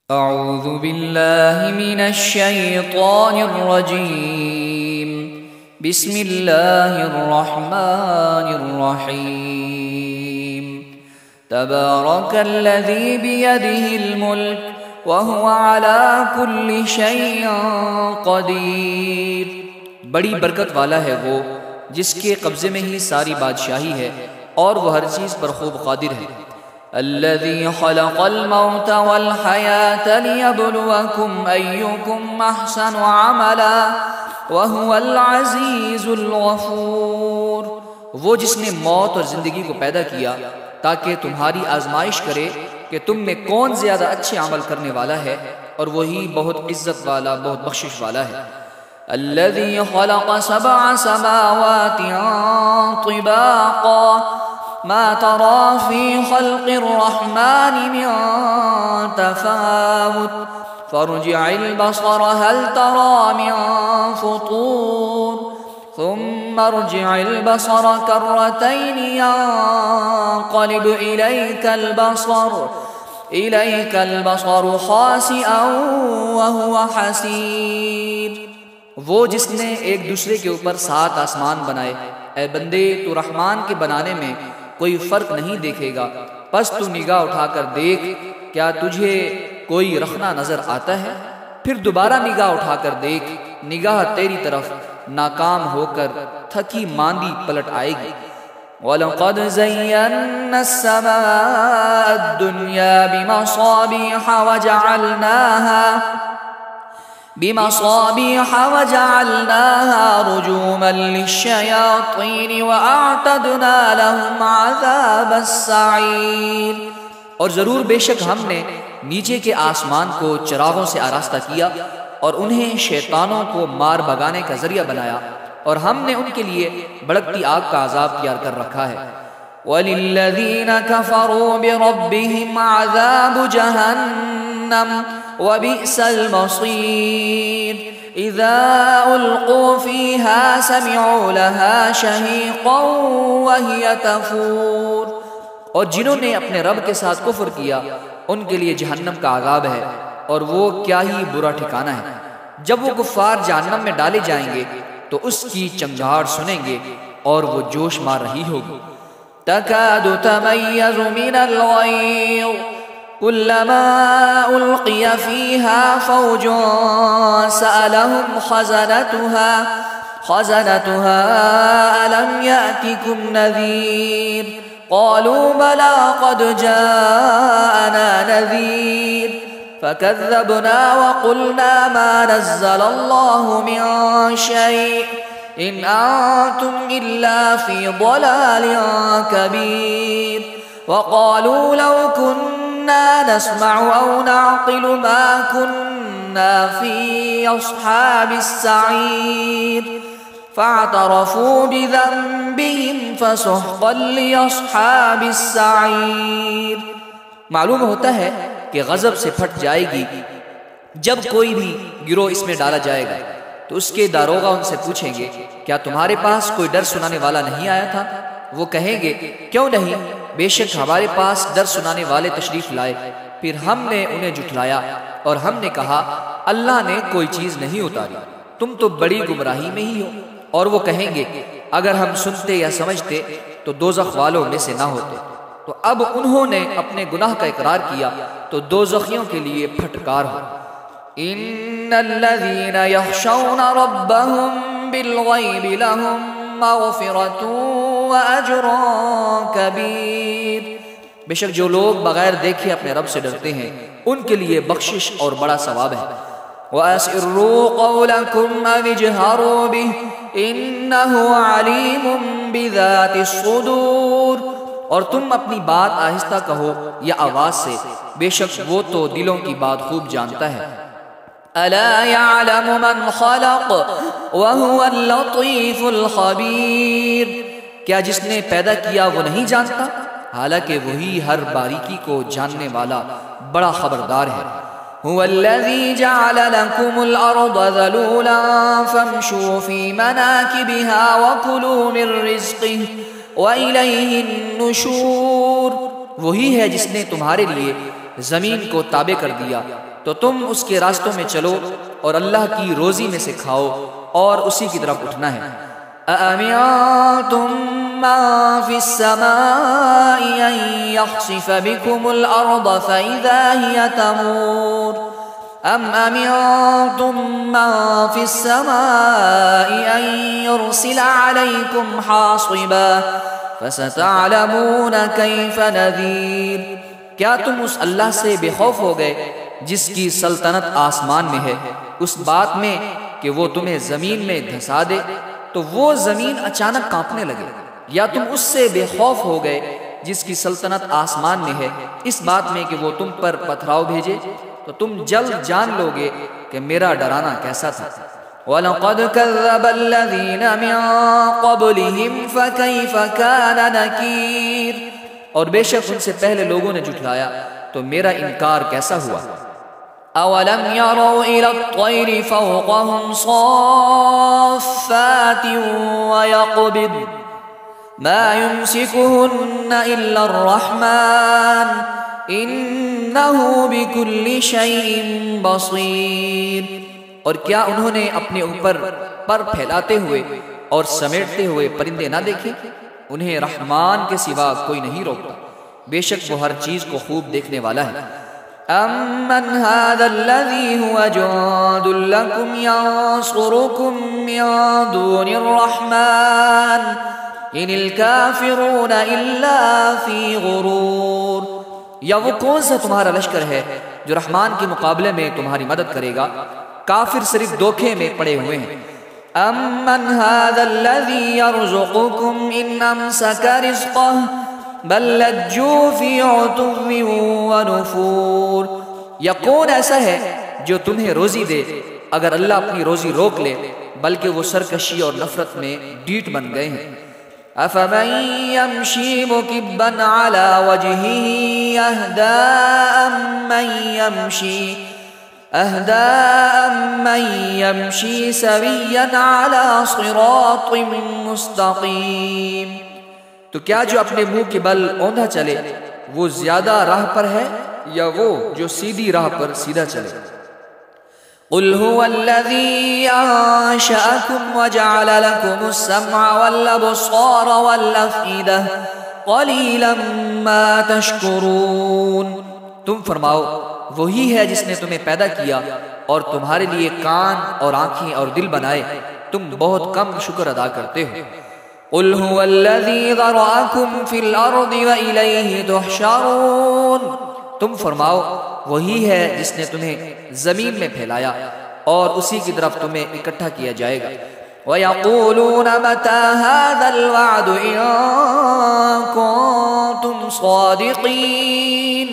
اعوذ باللہ من الشیطان الرجیم بسم اللہ الرحمن الرحیم تبارک الذی بیدہ الملک وہو علی کل شیء قدیر۔ بڑی برکت والا ہے وہ جس کے قبضے میں ہی ساری بادشاہی ہے اور وہ ہر چیز پر خوب قادر ہے۔ الذي خلق الموت والحياة ليبلوكم أيكم أحسن عملا وهو العزيز الغفور۔ وہ جس نے موت اور زندگی کو پیدا کیا تاکہ تمہاری آزمائش کرے کہ تم میں کون زیادہ اچھے عمل کرنے والا ہے، اور وہی بہت عزت والا بہت بخشش والا ہے۔ الذي خلق 7 سماوات طباقا ما ترى في خلق الرحمن من تفاوت فارجع البصر هل ترى من فطور ثم ارجع البصر كرتين ينقلب إليك البصر خاسئا وهو حسير۔ وہ جس نے ایک دوسرے کے اوپر 7 آسمان بنائے، اے بندے تو رحمان کے بنانے میں کوئی فرق نہیں دیکھے گا، پس تو نگاہ اٹھا کر دیکھ، کیا تجھے کوئی رخنا نظر آتا ہے؟ پھر دوبارہ نگاہ اٹھا کر دیکھ، نگاہ تیری طرف ناکام ہو کر تھکی ماندی پلٹ آئے گی۔ وَلَقَدْ زَيَّنَّا السَّمَاءَ الدُّنْيَا بِمَصَابِيحَ وَجَعَلْنَاهَا رُجُومًا لِلشَّيَاطِينِ وَأَعْتَدْنَا لَهُمْ عَذَابَ السَّعِيرِ۔ اور ضرور بے شک ہم نے نیچے کے آسمان کو چراغوں سے آراستہ کیا اور انہیں شیطانوں کو مار بھگانے کا ذریعہ بنایا، اور ہم نے ان کے لیے بھڑکتی آگ کا عذاب تیار کر رکھا ہے۔ وَلِلَّذِينَ كَفَرُوا بِرَبِّهِمْ عَذَابُ جَهَنَّمَ وَبِئْسَ الْمَصِيرُ۔ إِذَا أُلْقُوا فِيهَا سَمِعُوا لَهَا شَهِيقًا وَهِيَ تَفُورُ۔ اور جنہوں نے اپنے رب کے ساتھ کفر کیا ان کے لیے جہنم کا عذاب ہے، اور وہ کیا ہی برا ٹھکانہ ہے۔ جب وہ کفار جہنم میں ڈالے جائیں گے تو اس کی چنگھاڑ سنیں گے اور وہ جوش مار رہی ہوگی۔ تَكَادُ تَمَيَّزُ مِنَ الْغَيْظِ كُلَّمَا أُلْقِيَ فِيهَا فَوْجٌ سَأَلَهُمْ خَزَنَتُهَا أَلَمْ يَأْتِكُمْ نَذِيرٌ قَالُوا بَلَىٰ قَدْ جَاءَنَا نَذِيرٌ فَكَذَّبْنَا وَقُلْنَا مَا نَزَّلَ اللَّهُ مِن شَيْءٍ إِنْ أَنْتُمْ إِلَّا فِي ضَلَالٍ كَبِيرٍ وَقَالُوا لَوْ كُنَّا نَسْمَعُ أَوْ نَعْقِلُ مَا كُنَّا فِي أَصْحَابِ السَّعِيرِ فَاعْتَرَفُوا بِذَنبِهِمْ فَسُحْقًا لِأَصْحَابِ السَّعِيرِ۔ معلوم ہوتا ہے کہ غضب سے پھٹ جائے گی جب کوئی بھی گروہ اس میں ڈالا جائے گا، تو اس کے داروغہ ان سے پوچھیں گے کیا تمہارے پاس کوئی ڈر سنانے والا نہیں آیا تھا؟ وہ کہیں گے کیوں نہیں، بے شک ہمارے پاس ڈر سنانے والے تشریف لائے، پھر ہم نے انہیں جھٹلایا اور ہم نے کہا اللہ نے کوئی چیز نہیں اتاری، تم تو بڑی گمراہی میں ہی ہو۔ اور وہ کہیں گے اگر ہم سنتے یا سمجھتے تو دوزخ والوں میں سے نہ ہوتے۔ تو اب انہوں نے اپنے گناہ کا اقرار کیا تو دوزخیوں کے لیے پھٹکار ہو۔ ان الذين يخشون ربهم بالغيب لهم مغفرة واجر كبير۔ بے شک جو لوگ بغیر دیکھے اپنے رب سے ڈرتے ہیں ان کے لیے بخشش اور بڑا ثواب ہے۔ وَأَسِرُّوا قَوْلَكُمْ أَوِ اجْهَرُوا بِهِ إِنَّهُ عَلِيمٌ بِذَاتِ الصُّدُورِ۔ اور تم اپنی بات آہستہ کہو یا آواز سے، بے شک وہ تو دلوں کی بات خوب جانتا ہے۔ أَلَا يَعْلَمُ مَنْ خَلَقَ وَهُوَ اللَّطِيفُ الْخَبِيرُ۔ کیا جس نے پیدا کیا وہ نہیں جانتا، حالانکہ وہی ہر باریکی کو جاننے والا بڑا خبردار ہے۔ هُوَ الَّذِي جَعَلَ لَكُمُ الْأَرْضَ ذَلُولًا فَامْشُوا فِي مَنَاكِبِهَا وَكُلُوا مِن رِّزْقِهِ وَإِلَيْهِ النُّشُورُ۔ وہی ہے جس نے تمہارے لیے زمین کو تابع کر دیا تو تم اس کے راستوں میں چلو اور اللہ کی روزی میں سے کھاؤ اور اسی کی طرف اٹھنا ہے۔ أَأَمِنتُم مَّن فِي السَّمَاءِ أَن يَخْسِفَ بِكُمُ الْأَرْضَ فَإِذَا هِيَ تَمُورُ أَمْ أَمِنتُم مَّن فِي السَّمَاءِ أَن يُرْسِلَ عَلَيْكُمْ حَاصِبًا فَسَتَعْلَمُونَ كَيْفَ نَذِيرِ۔ کیا تم اس اللہ سے بے خوف ہو گئے جس کی سلطنت آسمان میں ہے، اس بات میں کہ وہ تمہیں زمین میں دھسا دے تو وہ زمین اچانک کانپنے لگے؟ یا تم اس سے بے خوف ہو گئے جس کی سلطنت آسمان میں ہے اس بات میں کہ وہ تم پر پتھراؤ بھیجے؟ تو تم جلد جان لوگے کہ میرا ڈرانا کیسا تھا۔ وَلَقَدْ كَذَّبَ الَّذِينَ مِن قَبْلِهِمْ فَكَيْفَ كَانَ نَكِيرِ، اور بے شک ان سے پہلے لوگوں نے جھٹلایا تو میرا انکار کیسا ہوا۔ أَوَلَمْ يَرَوْا إِلَى الطَّيْرِ فَوْقَهُمْ صَافَّاتٍ وَيَقْبِضْنَ مَا يُمْسِكُهُنَّ إِلَّا الرَّحْمَنُ إِنَّهُ بِكُلِّ شَيْءٍ بَصِيرٌ، اور کیا انہوں نے اپنے اوپر پر پھیلاتے ہوئے اور سمیٹتے ہوئے پرندے نہ دیکھے؟ انہیں رحمان کے سوا کوئی نہیں روکتا، بے شک وہ ہر چیز کو خوب دیکھنے والا ہے۔ أَمَّنْ هَذَا الَّذِي هُوَ جُندٌ لَكُمْ يَنصُرُكُم مِّن دُونِ الرَّحْمَنِ إِنِ الْكَافِرُونَ إِلَّا فِي غُرُورٍ، یا وہ کون سا تمہارا لشکر ہے جو رحمان کے مقابلے میں تمہاری مدد کرے گا؟ کافر صرف دھوکے میں پڑے ہوئے ہیں۔ أَمَّنْ هَذَا الَّذِي يَرْزُقُكُمْ إِنْ أَمْسَكَ رِزْقَهُ بَل لَجُّوا فِي عُتُوٍّ وَنُفُورٍ، یا کون ایسا ہے جو تمہیں روزی دے اگر اللہ اپنی روزی روک لے، بلکہ وہ سرکشی اور نفرت میں ڈیٹ بن گئے ہیں۔ أَفَمَن يَمْشِي مُكِبًّا عَلَى وَجْهِهِ أَهْدَىٰ أَمَّن يَمْشِي سَوِيًّا عَلَى صِرَاطٍ مُّسْتَقِيمٍ، تو کیا جو اپنے منہ کے بل اوندھا چلے وہ زیادہ راہ پر ہے یا وہ جو سیدھی راہ پر سیدھا چلے؟ قُلْ هُوَ الَّذِي أَنشَأَكُمْ وَجَعَلَ لَكُمُ السَّمْعَ وَالْأَبْصَارَ وَالْأَفْئِدَةَ قَلِيلًا مَا تَشْكُرُونَ، تم فرماؤ وہی ہے جس نے تمہیں پیدا کیا اور تمہارے لیے کان اور آنکھیں اور دل بنائے، تم بہت کم شکر ادا کرتے ہو۔ قُلْ هُوَ الَّذِي ذَرَأَكُمْ فِي الْأَرْضِ وَإِلَيْهِ تُحْشَرُونَ، تم فرماؤ وہی ہے جس نے تمہیں زمین میں پھیلایا اور اسی کی طرف تمہیں اکٹھا کیا جائے گا۔ وَيَقُولُونَ مَتَى هَذَا الْوَعْدُ إِن كُنتُمْ صَادِقِينَ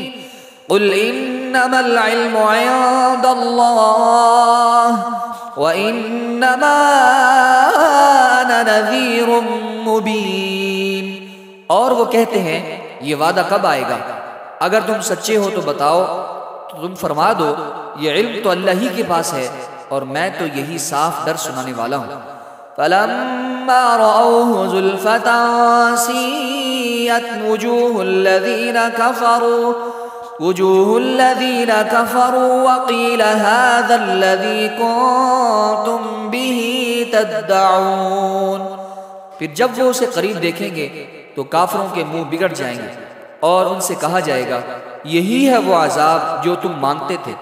قُلْ إِنَّمَا الْعِلْمُ عِندَ اللَّهِ وَإِنَّمَا أَنَا نَذِيرٌ مُّبِينٌ، اور وہ کہتے ہیں یہ وعدہ کب آئے گا؟ اگر تم سچے ہو تو بتاؤ، تو تم فرما دو یہ علم تو اللہ ہی کے پاس ہے اور میں تو یہی صاف ڈر سنانے والا ہوں۔ فَلَمَّا رَأَوْهُ زُلْفَةً سِيئَتْ وُجُوهُ الَّذِينَ كَفَرُوا وَقِيلَ هَذَا الَّذِي كُنتُم بِهِ تَدَّعُونَ، پھر جب وہ اسے قریب دیکھیں گے تو کافروں کے منہ بگڑ جائیں گے اور ان سے کہا جائے گا یہی ہے وہ عذاب جو تم مانگتے تھے۔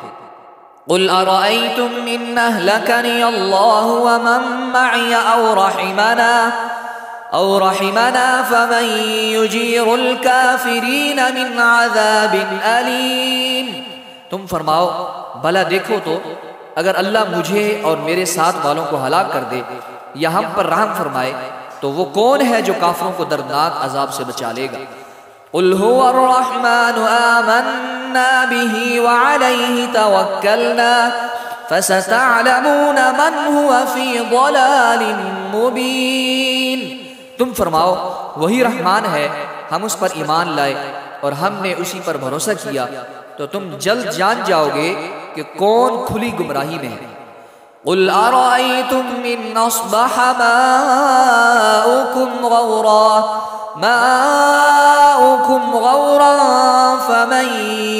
قُلْ أَرَأَيْتُمْ إِنْ أَهْلَكَنِيَ اللَّهُ وَمَن مَّعِيَ أَوْ رَحِمَنَا فَمَن يُجِيرُ الْكَافِرِينَ مِنْ عَذَابٍ أَلِيمٍ، تم فرماؤ بھلا دیکھو تو اگر اللہ مجھے اور میرے ساتھ والوں کو ہلاک کر دے یا ہم پر رحم فرمائے تو وہ کون ہے جو کافروں کو دردناک عذاب سے بچا لے گا۔ قُلْ هُوَ الرَّحْمَنُ آمَنَّا بِهِ وَعَلَيْهِ تَوَكَّلْنَا فَسَتَعْلَمُونَ مَنْ هُوَ فِي ضَلَالٍ مُّبِينٍ، تم فرماؤ وہی رحمان ہے، ہم اس پر ایمان لائے اور ہم نے اسی پر بھروسہ کیا، تو تم جلد جان جاؤ گے کہ کون کھلی گمراہی میں ہے۔ قُلْ أَرَأَيْتُمْ إِنْ أَصْبَحَ مَاؤُكُمْ غَوْرًا فَمَن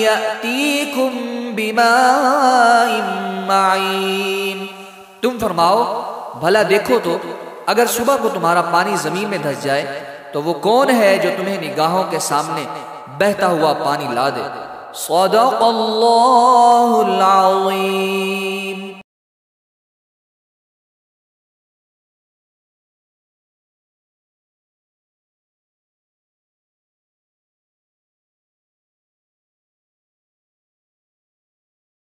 يَأْتِيكُم بماء معین۔ تم فرماؤ بھلا دیکھو تو اگر صبح کو تمہارا پانی زمین میں دھس جائے تو وہ کون ہے جو تمہیں نگاہوں کے سامنے بہتا ہوا پانی لا دے۔ صدق اللہ